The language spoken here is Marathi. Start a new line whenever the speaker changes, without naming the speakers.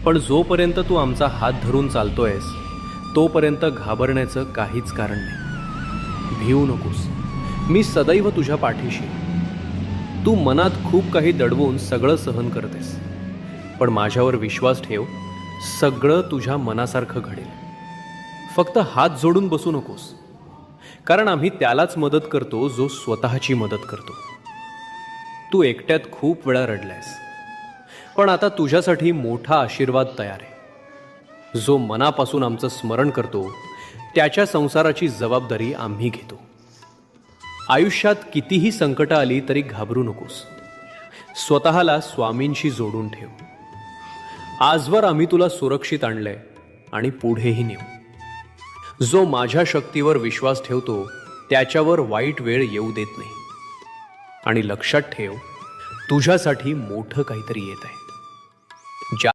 पण जोपर्यंत तू आमचा हात धरून चालतोयस तोपर्यंत घाबरण्याचं काहीच कारण नाही. भिवू नकोस, मी सदैव तुझ्या पाठीशी. तू मनात खूप काही दडवून सगळं सहन करतेस, पण माझ्यावर विश्वास ठेव, सगळं तुझ्या मनासारखं घडेल. फक्त हात जोडून बसू नकोस, कारण आम्ही त्यालाच मदत करतो जो स्वतःची मदत करतो. तू एकट्यात खूप वेळा रडलायस, पण आता तुझ्यासाठी मोठा आशीर्वाद तयार आहे. जो मनापासून आमचं स्मरण करतो त्याच्या संसाराची जबाबदारी आम्ही घेतो. आयुष्यात कितीही संकटं आली तरी घाबरू नकोस. स्वतःला स्वामींशी जोडून ठेव. आजवर आम्ही तुला सुरक्षित आणलंय आणि पुढेही नेऊ. जो माझ्या शक्तीवर विश्वास ठेवतो त्याच्यावर वाईट वेळ येऊ देत नाही. आणि लक्षात ठेव, तुझ्यासाठी मोठं काहीतरी येत आहे.